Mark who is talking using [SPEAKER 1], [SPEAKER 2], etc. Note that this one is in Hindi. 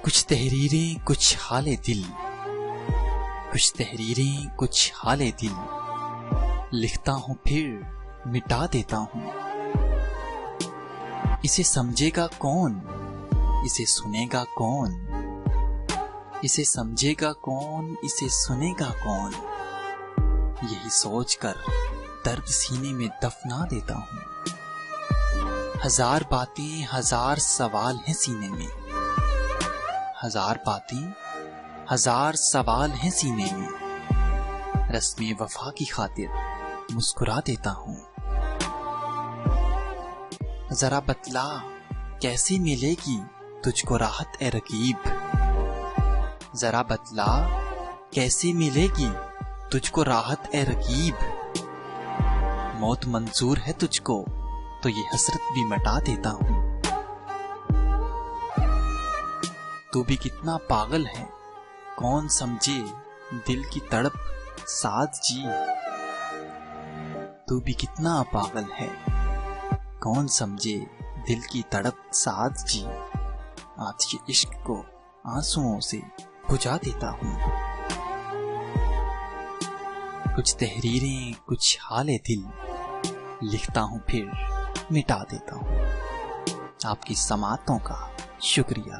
[SPEAKER 1] कुछ तहरीरें कुछ हाले दिल, कुछ तहरीरें कुछ हाले दिल, लिखता हूँ फिर मिटा देता हूँ। इसे समझेगा कौन, इसे सुनेगा कौन, इसे समझेगा कौन, इसे सुनेगा कौन, यही सोचकर दर्द सीने में दफना देता हूँ। हजार बातें हजार सवाल हैं सीने में, हजार बातें हजार सवाल हैं सीने में, रस्मे वफा की खातिर मुस्कुरा देता हूँ। जरा बतला कैसे मिलेगी तुझको राहत ए रकीब, जरा बतला कैसे मिलेगी तुझको राहत ए रकीब। मौत मंजूर है तुझको तो ये हसरत भी मिटा देता हूँ। तू भी कितना पागल है कौन समझे दिल की तड़प साथ जी, तू भी कितना पागल है कौन समझे दिल की तड़प साथ जी। आज के इश्क को आंसुओं से बुझा देता हूँ। कुछ तहरीरें कुछ हाले दिल, लिखता हूँ फिर मिटा देता हूँ। आपकी समातों का शुक्रिया।